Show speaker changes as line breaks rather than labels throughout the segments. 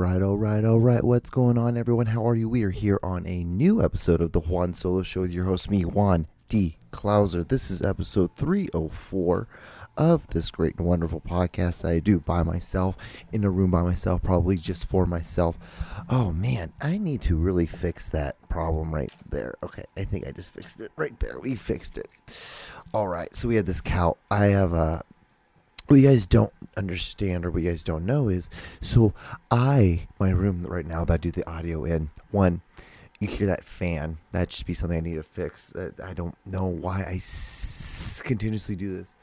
All right. What's going on, everyone? How are you? We are here on a new episode of the Juan Solo Show with your host, me, Juan D. Klauser. This is episode 304 of this great and wonderful podcast that I do by myself, in a room by myself, probably just for myself. Oh, man, I need to really fix that problem right there. Okay, I think I just fixed it right there. We fixed it. All right, so we had this cow. I have a... What you guys don't understand or what you guys don't know is, so my room right now that I do the audio in, one, you hear that fan. That should be something I need to fix. I don't know why I continuously do this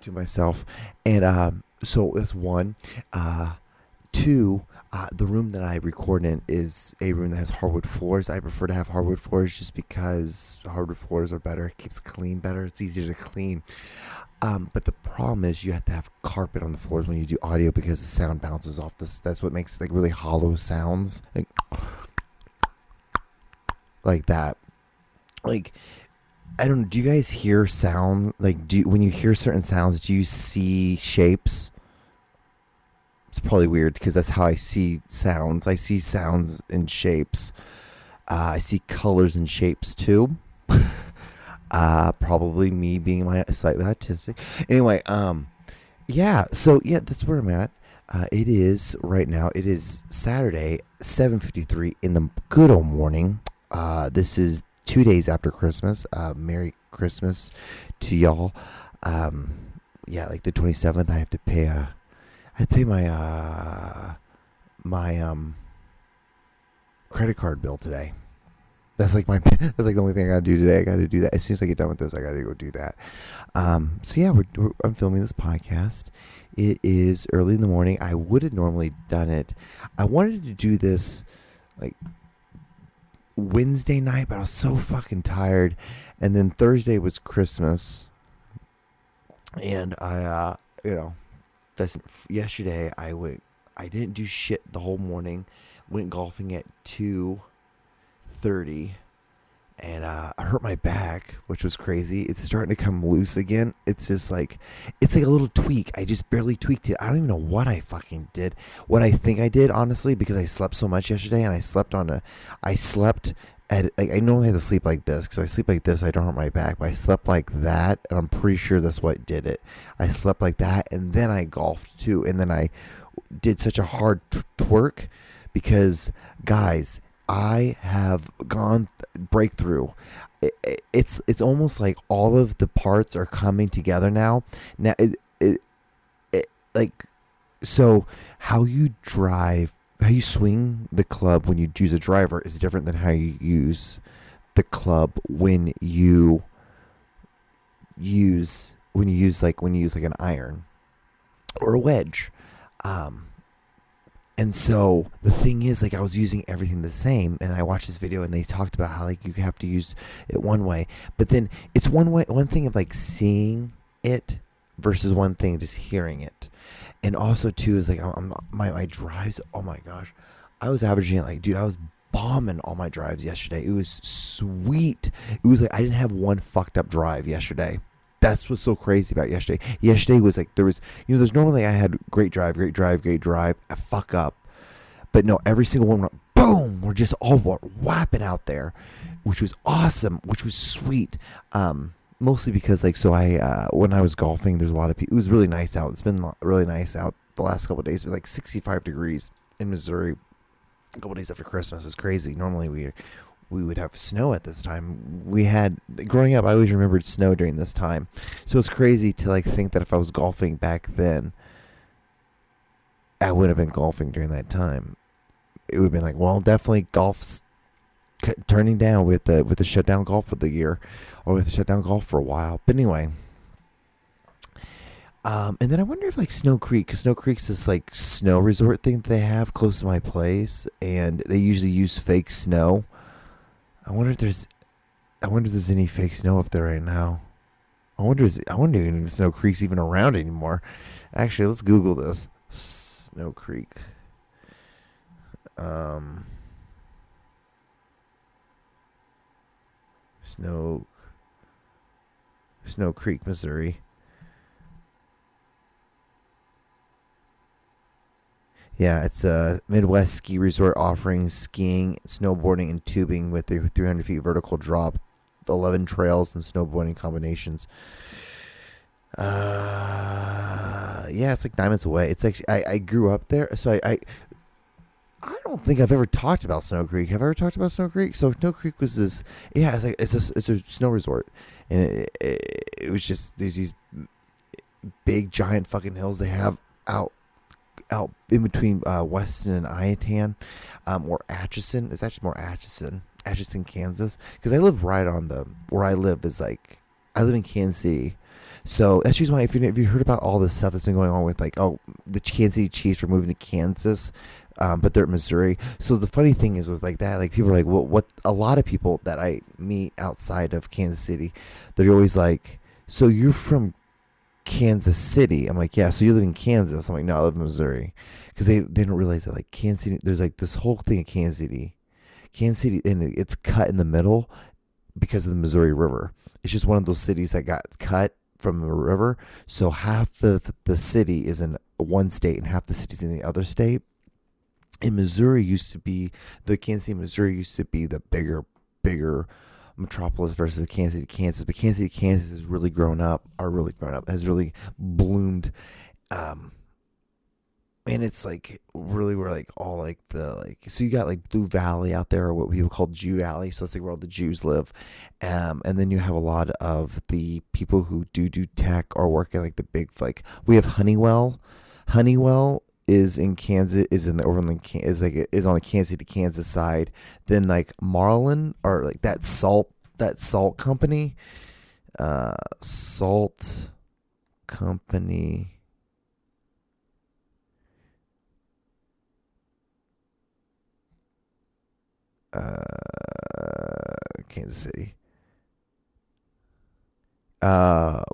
to myself. And so that's one. Two, the room that I record in is a room that has hardwood floors. I prefer to have hardwood floors just because hardwood floors are better. It keeps it clean better. It's easier to clean. But the problem is you have to have carpet on the floors when you do audio because the sound bounces off this. That's what makes like really hollow sounds, like that. Like, I don't know. Do you guys hear sound? Like, when you hear certain sounds, do you see shapes? It's probably weird because that's how I see sounds. I see sounds and shapes. I see colors and shapes too. Probably me being slightly autistic. Anyway, yeah, so yeah, that's where I'm at. It is right now. It is Saturday, 7:53 in the good old morning. This is 2 days after Christmas. Merry Christmas to y'all. Yeah, like the 27th, I have to pay my credit card bill today. That's like the only thing I gotta do today. I gotta do that as soon as I get done with this. I gotta go do that. So yeah, I'm filming this podcast. It is early in the morning. I would have normally done it. I wanted to do this like Wednesday night, but I was so fucking tired. And then Thursday was Christmas, and yesterday I didn't do shit the whole morning. Went golfing at 2:30, and I hurt my back, which was crazy. It's starting to come loose again. It's just like, it's like a little tweak. I just barely tweaked it. I don't even know what I fucking did. What I think I did, honestly, because I slept so much yesterday, and I slept at, like, I normally have to sleep like this, because if I sleep like this, I don't hurt my back, but I slept like that, and I'm pretty sure that's what did it. I slept like that, and then I golfed too, and then I did such a hard twerk, because, guys, I have gone breakthrough. It's almost like all of the parts are coming together now. Now, like, so how you swing the club when you use a driver is different than how you use the club when you use like an iron or a wedge. And so the thing is, like, I was using everything the same, and I watched this video, and they talked about how, like, you have to use it one way, but then it's one thing of like seeing it versus one thing just hearing it. And also too is like my drives. Oh my gosh, I was averaging like, dude, I was bombing all my drives yesterday. It was sweet. It was like I didn't have one fucked up drive yesterday. That's what's so crazy about yesterday. Yesterday was like, there's normally I had great drive, I fuck up. But no, every single one went boom, we're just all whapping out there, which was awesome, which was sweet. Mostly because, like, so when I was golfing, there's a lot of people. It was really nice out. It's been really nice out the last couple of days. It's been like 65 degrees in Missouri a couple of days after Christmas. It's crazy. Normally we would have snow at this time. Growing up, I always remembered snow during this time. So it's crazy to like think that if I was golfing back then, I would have been golfing during that time. It would have been like, well, definitely golf's turning down with the shutdown golf of the year, or with the shutdown golf for a while. But anyway, and then I wonder if like Snow Creek, because Snow Creek's this like snow resort thing that they have close to my place, and they usually use fake snow. I wonder if there's any fake snow up there right now. I wonder if Snow Creek's even around anymore. Actually, let's Google this. Snow Creek. Snow Creek, Missouri. Yeah, it's a Midwest ski resort offering skiing, snowboarding, and tubing with a 300 feet vertical drop, 11 trails and snowboarding combinations. Yeah, it's like 9 minutes away. It's actually I grew up there, so I don't think I've ever talked about Snow Creek. Have I ever talked about Snow Creek? So Snow Creek was this. Yeah, it's a snow resort, and it was just there's these big giant fucking hills they have out in between Weston and Iatan, or Atchison. It's actually more Atchison, Kansas, because I live right on the where I live is like I live in Kansas City. So that's just why if you heard about all this stuff that's been going on with like the Kansas City Chiefs are moving to Kansas, but they're at Missouri. So the funny thing is with like that, like people are like, well, what? A lot of people that I meet outside of Kansas City, they're always like, so you're from Kansas City? I'm like, yeah. So you live in Kansas? I'm like, no, I live in Missouri, because they don't realize that like Kansas City, there's like this whole thing of Kansas City, and it's cut in the middle because of the Missouri River. It's just one of those cities that got cut from the river, so half the city is in one state and half the city's in the other state. And Missouri used to be the Kansas City, Missouri used to be the bigger metropolis versus Kansas City, Kansas. But Kansas City, Kansas has really has really bloomed. And it's like really where like all like the like, so you got like Blue Valley out there, or what people call Jew Valley, so it's like where all the Jews live. And then you have a lot of the people who do tech or work at like the big, like we have Honeywell is in Kansas, is in the overland, is on the Kansas City, Kansas side. Then like Marlin, or like that salt company, salt company. Kansas City.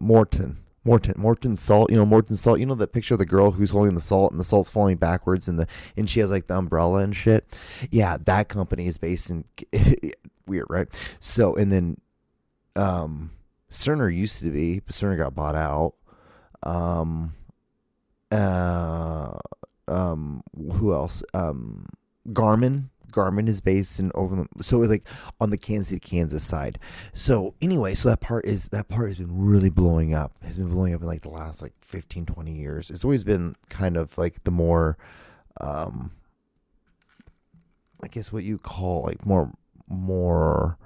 Morton Salt. Morton Salt. You know that picture of the girl who's holding the salt and the salt's falling backwards, and she has like the umbrella and shit. Yeah, that company is based in weird, right? So, and then Cerner used to be, but Cerner got bought out. Who else? Garmin is based in Overland, so like on the Kansas City, Kansas side. So anyway, so that part has been really blowing up. Has been blowing up in like the last like 15, 20 years. It's always been kind of like the more, I guess what you call like more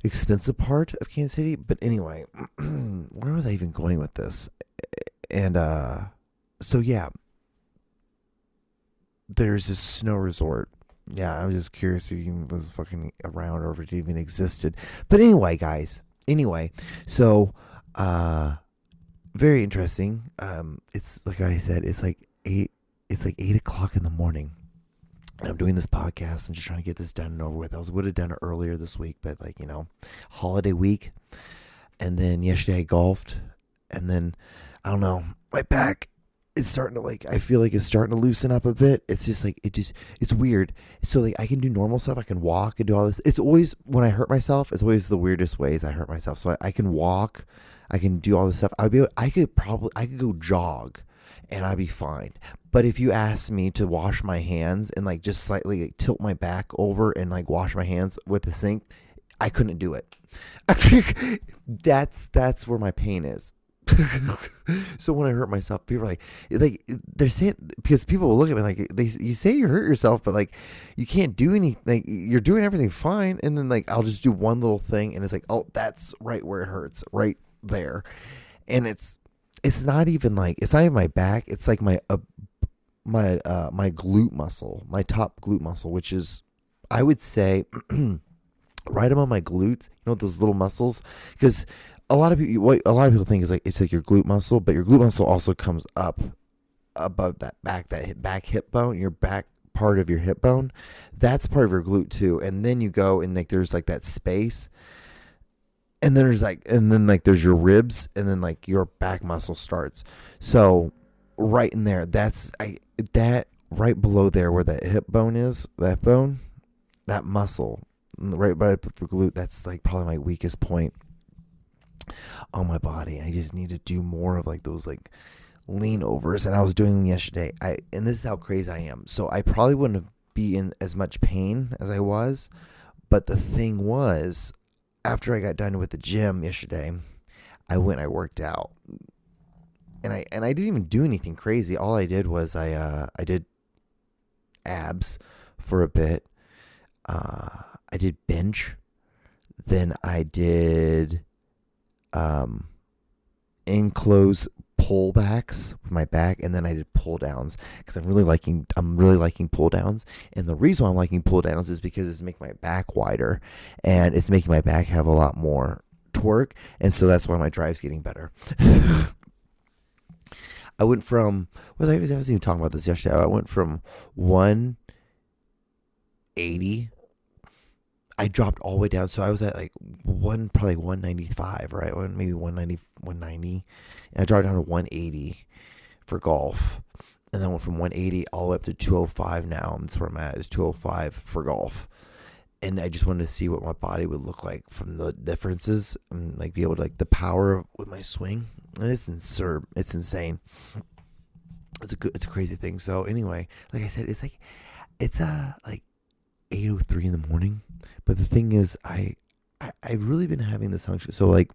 expensive part of Kansas City. But anyway, where was I even going with this? And so yeah, there's this snow resort. Yeah, I was just curious if he was fucking around or if it even existed. But anyway, guys. So very interesting. It's like I said, it's like 8 o'clock in the morning. And I'm doing this podcast. I'm just trying to get this done and over with. Would have done it earlier this week, but like, holiday week. And then yesterday I golfed. And then I don't know, my back, it's starting to like, I feel like it's starting to loosen up a bit. It's just like, it's weird. So like I can do normal stuff. I can walk and do all this. It's always, when I hurt myself, it's always the weirdest ways I hurt myself. So I can walk, I can do all this stuff. I could go jog and I'd be fine. But if you ask me to wash my hands and like just slightly like, tilt my back over and like wash my hands with the sink, I couldn't do it. That's where my pain is. So when I hurt myself, people are like they're saying, because people will look at me like you say you hurt yourself, but like you can't do anything. Like, you're doing everything fine, and then like I'll just do one little thing, and it's like, oh, that's right where it hurts, right there, and it's not even my back. It's like my glute muscle, my top glute muscle, which is, I would say, right above my glutes. Those little muscles, because a lot of people think is like it's like your glute muscle, but your glute muscle also comes up above that back hip bone, your back part of your hip bone. That's part of your glute too. And then you go and like there's like that space, and then there's your ribs, and then like your back muscle starts. So right in there, that right below there where that hip bone is, that muscle right by the glute, that's like probably my weakest point on my body. I just need to do more of like those like lean overs, and I was doing them yesterday. And this is how crazy I am. So I probably wouldn't be in as much pain as I was, but the thing was, after I got done with the gym yesterday, I worked out, and I didn't even do anything crazy. All I did was I did abs for a bit. I did bench, then I did enclosed pullbacks with my back, and then I did pull downs because I'm really liking pull downs. And the reason why I'm liking pull downs is because it's making my back wider, and it's making my back have a lot more torque, and so that's why my drive's getting better. I went from I was even talking about this yesterday. I went from 180. I dropped all the way down, so I was at like probably 195, right? Maybe 190, and I dropped down to 180 for golf, and then went from 180 all the way up to 205 now. And that's where I'm at, is 205 for golf. And I just wanted to see what my body would look like from the differences, and like be able to like the power with my swing. And it's insane. It's a crazy thing. So anyway, like I said, it's like 8:03 in the morning. But the thing is, I've really been having this function. So like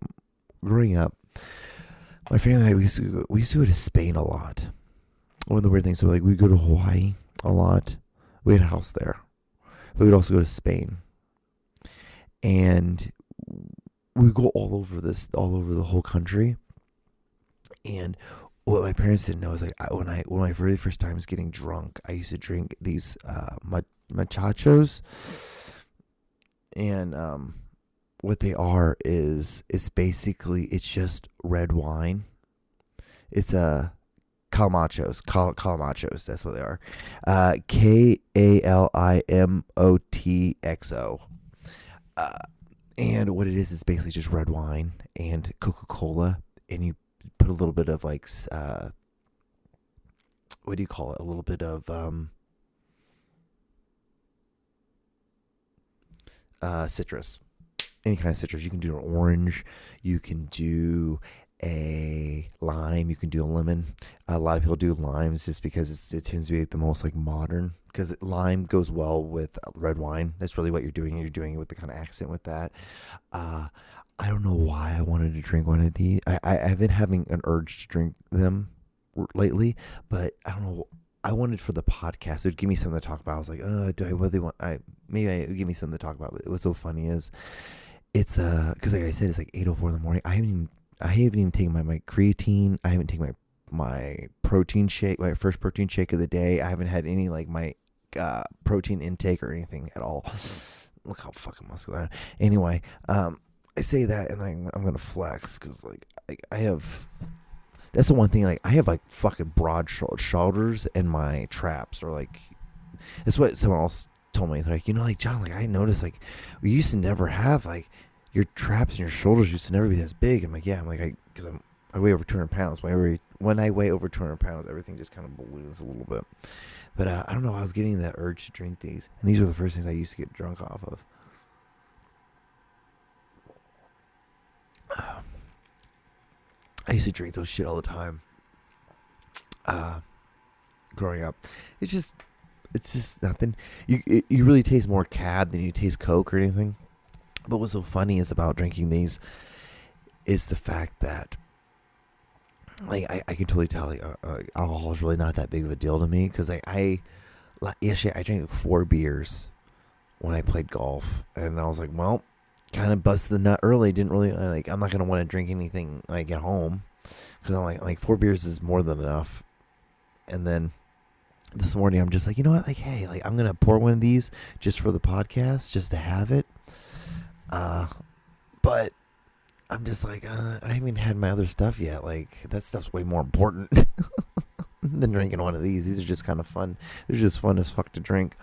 growing up, my family and I, we used to go to Spain a lot. One of the weird things, so like we'd go to Hawaii a lot. We had a house there. But we'd also go to Spain. And we'd go all over the whole country. And what my parents didn't know is like when my very first time was getting drunk, I used to drink these muchachos. And what they are is it's just red wine. It's Kalimotxos. That's what they are. Kalimotxo. And what it is basically just red wine and Coca-Cola, and you put a little bit of like what do you call it? A little bit of citrus. Any kind of citrus. You can do an orange. You can do a lime. You can do a lemon. A lot of people do limes just because it tends to be the most like modern. Because lime goes well with red wine. That's really what you're doing. You're doing it with the kind of accent with that. I don't know why I wanted to drink one of these. I've been having an urge to drink them lately, but I don't know. I wanted for the podcast. It would give me something to talk about. I was like, do I really want? Maybe it would give me something to talk about. But what's so funny is it's because like I said, it's like 8:04 in the morning. I haven't even taken my creatine. I haven't taken my protein shake, my first protein shake of the day. I haven't had any like my protein intake or anything at all. Look how fucking muscular I am. Anyway, I say that and I'm gonna flex because like I have. That's the one thing. Like I have like fucking broad shoulders, and my traps are like. It's what someone else told me. They're like, like John, like I noticed like we used to never have like your traps and your shoulders used to never be this big. I'm like, yeah. I'm like because I weigh over 200 pounds. When I weigh over 200 pounds, everything just kind of balloons a little bit. But I don't know. I was getting that urge to drink these, and these were the first things I used to get drunk off of. I used to drink those shit all the time. Growing up, it's just nothing. You really taste more cab than you taste Coke or anything. But what's so funny is about drinking these is the fact that like I can totally tell like alcohol is really not that big of a deal to me because yesterday I drank 4 beers when I played golf, and I was like, well. Kind of busted the nut early. Didn't really like. I'm not gonna want to drink anything like at home because I'm like 4 beers is more than enough. And then this morning I'm just like, you know what? Like, hey, like I'm gonna pour one of these just for the podcast, just to have it. But I'm just like, I haven't even had my other stuff yet. Like that stuff's way more important than drinking one of these. These are just kind of fun. They're just fun as fuck to drink.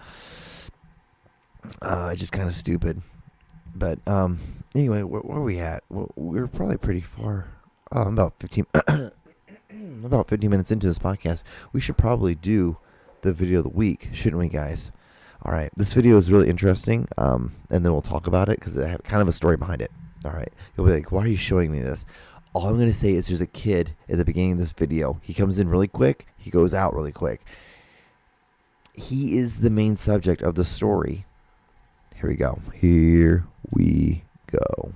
Just kind of stupid. But anyway, where are we at? We're probably pretty far. I'm about 15 minutes into this podcast. We should probably do the video of the week, shouldn't we, guys? All right, this video is really interesting, and then we'll talk about it because I have kind of a story behind it. All right, you'll be like, why are you showing me this? All I'm going to say is there's a kid at the beginning of this video. He comes in really quick. He goes out really quick. He is the main subject of the story. Here we go. Here we go.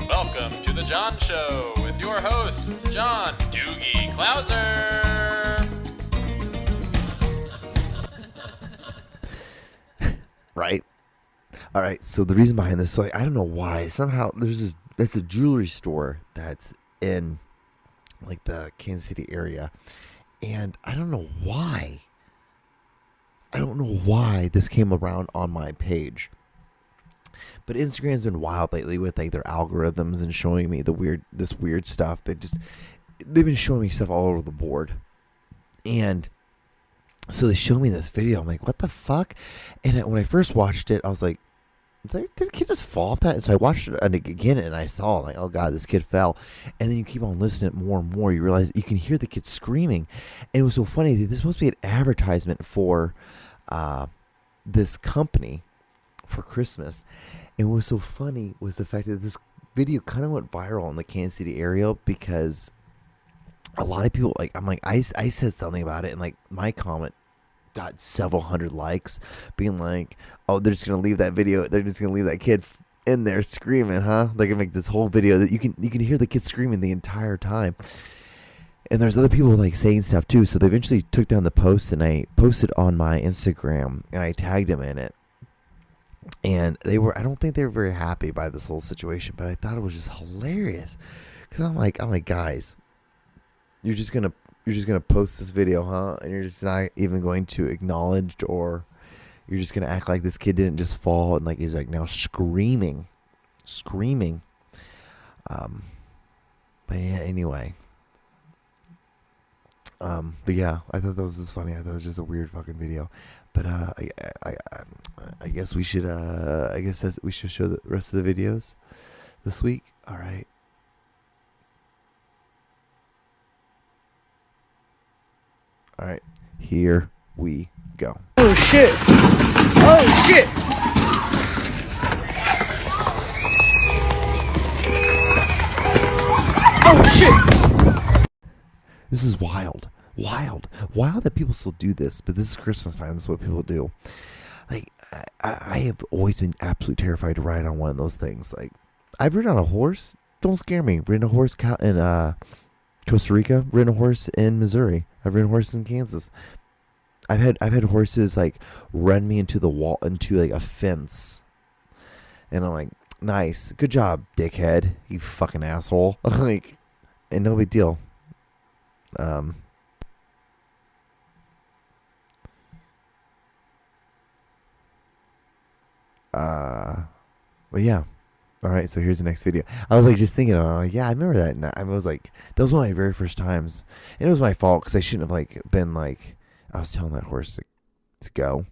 Welcome to the John Show with your host, John Doogie Clouser.
Right? All right. So the reason behind this, so I don't know why. Somehow that's a jewelry store that's in like the Kansas City area. And I don't know why. I don't know why this came around on my page. But Instagram's been wild lately with like their algorithms and showing me this weird stuff. They've been showing me stuff all over the board. And so they showed me this video. I'm like, what the fuck? And when I first watched it, I was like, did the kid just fall off that? And so I watched it again and I saw, like, oh God, this kid fell. And then you keep on listening to it more and more. You realize you can hear the kid screaming. And it was so funny. This is supposed to be an advertisement for this company for Christmas. And what was so funny was the fact that this video kind of went viral in the Kansas City area because a lot of people, I said something about it, and like my comment got several hundred likes being like, oh, they're just going to leave that video. They're just going to leave that kid in there screaming, huh? They're going to make this whole video that you can hear the kid screaming the entire time. And there's other people like saying stuff too. So they eventually took down the post and I posted on my Instagram and I tagged them in it. And I don't think they were very happy by this whole situation, but I thought it was just hilarious. Cause I'm like, guys, you're just gonna post this video, huh? And you're just not even going to acknowledge, or you're just gonna act like this kid didn't just fall and like he's like now screaming. But yeah, anyway. But yeah, I thought that was just funny. I thought it was just a weird fucking video. But I guess we should we should show the rest of the videos this week. All right. All right. Here we go.
Oh shit! Oh shit! Oh shit!
This is wild. Wild that people still do this, but this is Christmas time. This is what people do. Like, I have always been absolutely terrified to ride on one of those things. Like, I've ridden on a horse. Don't scare me. Ridden a horse in Costa Rica. Ridden a horse in Missouri. I've ridden horses in Kansas. I've had horses like run me into the wall, into like a fence, and I'm like, nice, good job, dickhead, you fucking asshole. Like, and no big deal. But yeah. All right, so here's the next video. I was like just thinking, yeah, I remember that. And I was like, that was one of my very first times, and it was my fault because I shouldn't have like been like, I was telling that horse to go,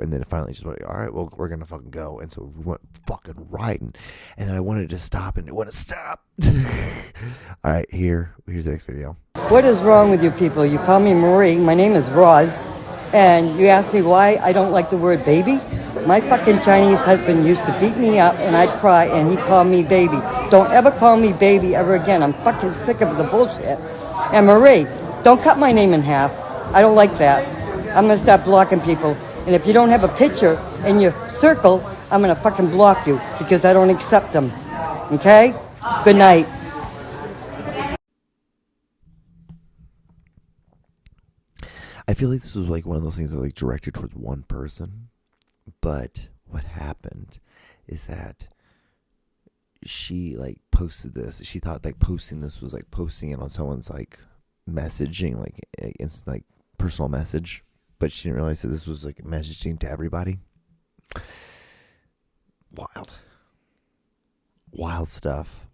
and then it finally just went, all right, well, we're gonna fucking go, and so we went fucking riding, and then I wanted to stop, and it wouldn't stop. All right, here's the next video.
What is wrong with you people? You call me Marie. My name is Roz, and you ask me why I don't like the word baby. My fucking Chinese husband used to beat me up and I'd cry and he'd call me baby. Don't ever call me baby ever again. I'm fucking sick of the bullshit. And Marie, don't cut my name in half. I don't like that. I'm gonna stop blocking people. And if you don't have a picture in your circle, I'm gonna fucking block you because I don't accept them. Okay? Good night.
I feel like this was like one of those things that were like directed towards one person. But what happened is that she like posted this. She thought like posting this was like posting it on someone's like messaging, like it's like personal message. But she didn't realize that this was like messaging to everybody. Wild stuff.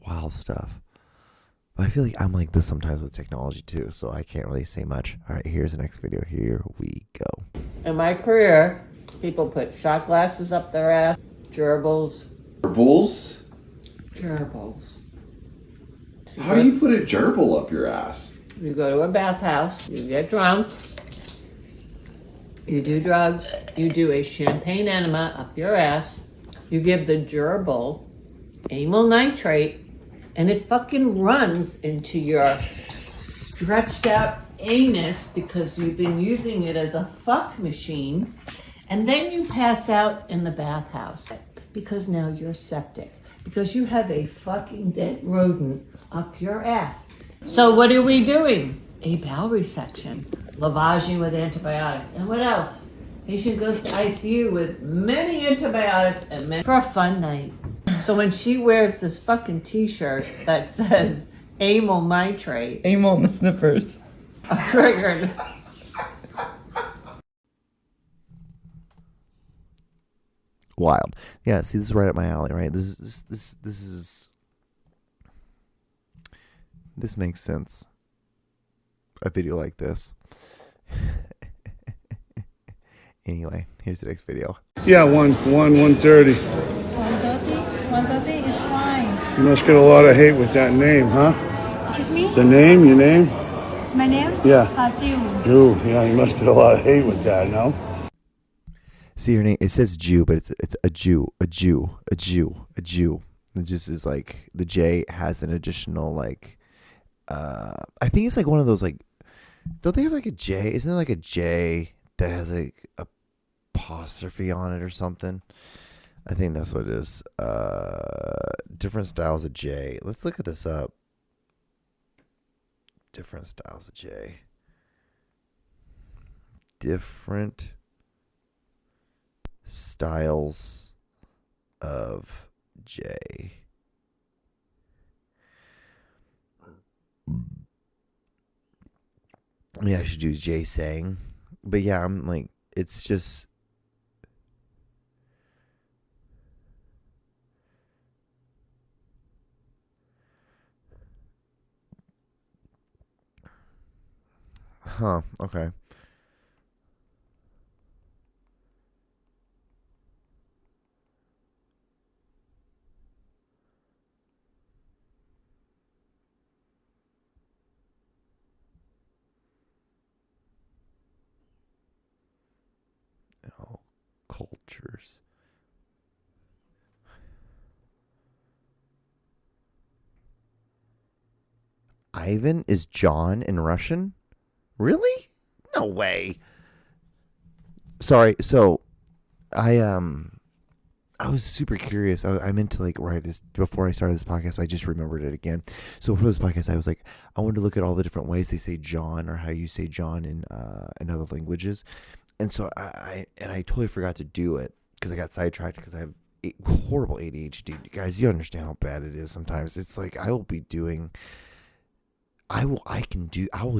But I feel like I'm like this sometimes with technology too, so I can't really say much. All right, here's the next video. Here we go.
In my career, people put shot glasses up their ass, gerbils.
Gerbils?
Gerbils.
How do you put a gerbil up your ass?
You go to a bathhouse, you get drunk, you do drugs, you do a champagne enema up your ass, you give the gerbil amyl nitrate, and it fucking runs into your stretched out anus because you've been using it as a fuck machine, and then you pass out in the bathhouse because now you're septic, because you have a fucking dead rodent up your ass. So what are we doing? A bowel resection, lavaging with antibiotics, and what else? Patient goes to ICU with many antibiotics and for a fun night. So when she wears this fucking t-shirt that says amyl nitrate,
Amyl in the snippers.
I'm triggered.
Wild. Yeah, see, this is right up my alley, right? This makes sense. A video like this. Anyway, here's the next video.
Yeah, 130.
130? 130 is fine.
You must get a lot of hate with that name, huh?
Excuse me?
The name, your name?
My name?
Yeah.
Jill.
Drew. Yeah, you must get a lot of hate with that, no?
See your name. It says Jew, but it's a Jew. It just is like the J has an additional like. I think it's like one of those like. Don't they have like a J? Isn't there like a J that has like a apostrophe on it or something? I think that's what it is. Different styles of J. Let's look at this up. Different styles of J. Different styles of J. Yeah, I should do J saying. But yeah, I'm like, it's just. Huh, okay. All cultures. Ivan is John in Russian? Really? No way. Sorry. So, I was super curious. I meant to like write this before I started this podcast. So I just remembered it again. So for this podcast, I was like, I wanted to look at all the different ways they say John or how you say John in other languages. And so I totally forgot to do it because I got sidetracked because I have horrible ADHD. Guys, you understand how bad it is sometimes. It's like I will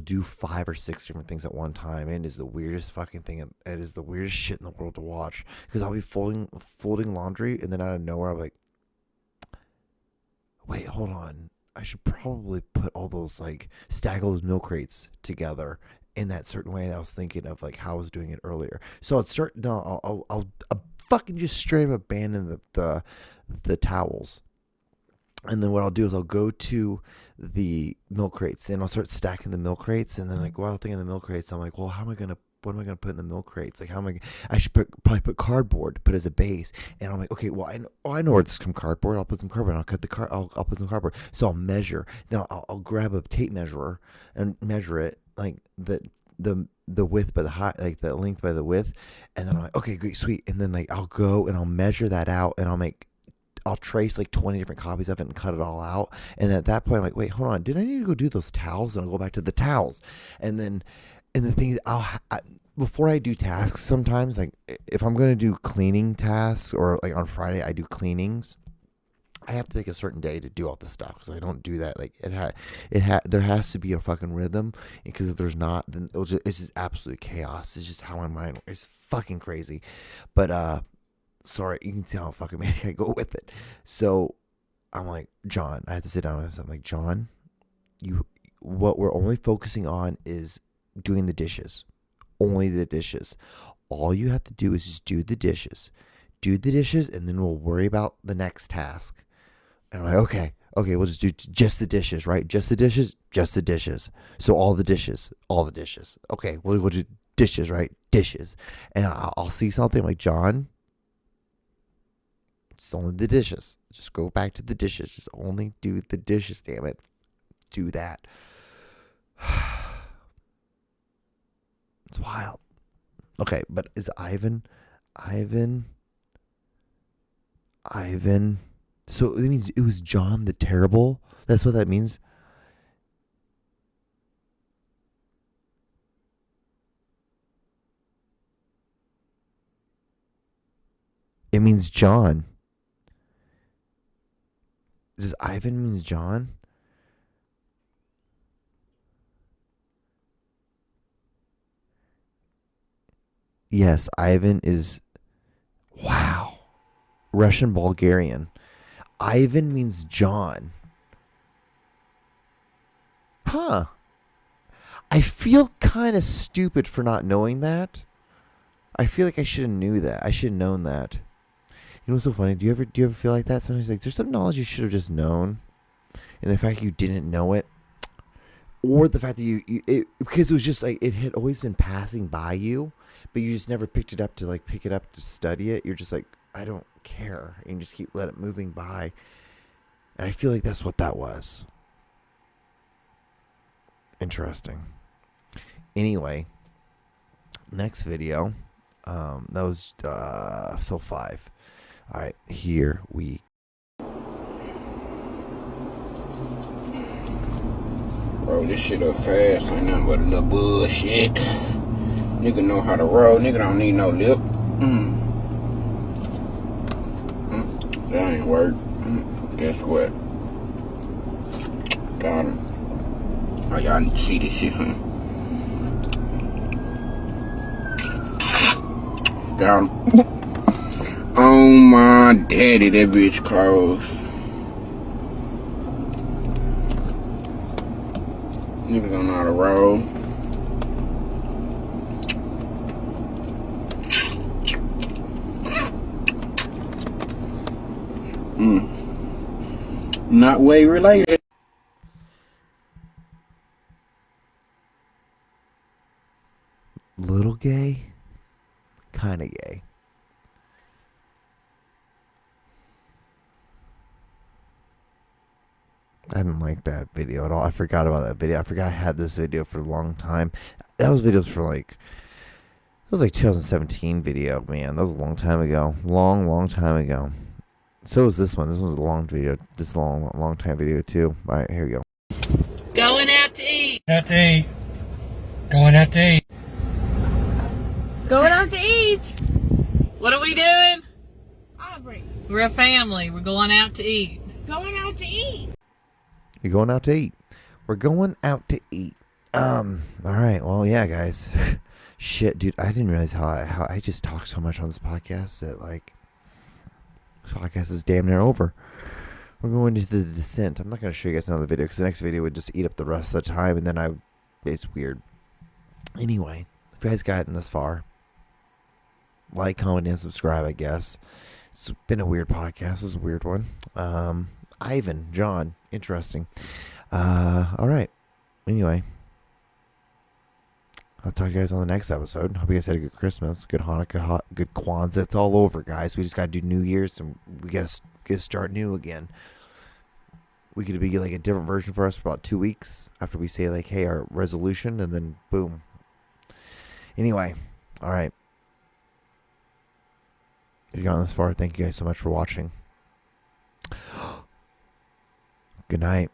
do 5 or 6 different things at one time, and it is the weirdest fucking thing. It is the weirdest shit in the world to watch because I'll be folding laundry, and then out of nowhere I'm like, wait, hold on, I should probably put all those like stack all those milk crates together in that certain way. And I was thinking of like how I was doing it earlier. So I'll fucking just straight up abandon the towels. And then what I'll do is I'll go to the milk crates and I'll start stacking the milk crates. And then like while I'm thinking of the milk crates, I'm like, well, what am I gonna put in the milk crates? Like I should probably put cardboard to put as a base. And I'm like, okay, well I know where this come cardboard. I'll put some cardboard. I'll cut I'll put some cardboard. So I'll measure. Now I'll grab a tape measurer and measure it like the width by the height, like the length by the width. And then I'm like, okay, great, sweet. And then like I'll go and I'll measure that out and I'll trace like 20 different copies of it and cut it all out. And at that point, I'm like, wait, hold on. Did I need to go do those towels? And I'll go back to the towels. And the thing is, before I do tasks, sometimes like if I'm going to do cleaning tasks or like on Friday, I do cleanings. I have to pick a certain day to do all this stuff because I don't do that. Like there has to be a fucking rhythm, because if there's not, then it's just absolute chaos. It's just how my mind is fucking crazy. But sorry, you can see how fucking manic I go with it. So I'm like, John, I have to sit down with myself. I'm like, John, what we're only focusing on is doing the dishes. Only the dishes. All you have to do is just do the dishes. Do the dishes, and then we'll worry about the next task. And I'm like, okay, we'll just do just the dishes, right? Just the dishes, just the dishes. So all the dishes. Okay, we'll do dishes, right? Dishes. And I'll see something like, John, it's only the dishes. Just go back to the dishes. Just only do the dishes, damn it. Do that. It's wild. Okay, but is Ivan? So it means it was John the Terrible? That's what that means? It means John. Does Ivan mean John? Yes, Ivan is... Wow. Russian Bulgarian. Ivan means John. Huh. I feel kind of stupid for not knowing that. I feel like I should have knew that. I should have known that. You know what's so funny? Do you ever feel like that? Sometimes like there's some knowledge you should have just known, and the fact you didn't know it, or the fact that because it was just like it had always been passing by you, but you just never picked it up to study it. You're just like, I don't care, and you just keep let it moving by. And I feel like that's what that was. Interesting. Anyway, next video. That was so 5. All right, here we.
Roll this shit up fast, ain't nothing but a little bullshit. Nigga know how to roll, nigga don't need no lip. That ain't work. Guess what? Got him. Oh, y'all need to see this shit, huh? Got him. Oh my daddy, that bitch close. Niggas don't know how to roll. Not way related.
Little gay? Kind of gay. I didn't like that video at all. I forgot about that video. I forgot I had this video for a long time. That was videos for like... It was like 2017 video, man. That was a long time ago. Long time ago. So was this one. This one's a long video. This long time video too. All right, here we go.
Going out to eat.
Out to eat. Going out to eat.
Going out to eat. What are we doing?
Aubrey,
We're a family. We're going out to eat.
going out to eat.
You're going out to eat. We're going out to eat. All right. Well, yeah, guys. Shit, dude. I didn't realize how I just talk so much on this podcast that like this podcast is damn near over. We're going to the descent. I'm not going to show you guys another video because the next video would just eat up the rest of the time, and then it's weird. Anyway, if you guys gotten this far, like, comment, and subscribe. I guess it's been a weird podcast. It's a weird one. Ivan, John, interesting. All right. Anyway, I'll talk to you guys on the next episode. Hope you guys had a good Christmas, good Hanukkah, good Kwanzaa. It's all over, guys. We just got to do New Year's, and we got to start new again. We could be like a different version for us for about 2 weeks after we say like, hey, our resolution, and then boom. Anyway, all right. If you've gone this far, thank you guys so much for watching. Good night.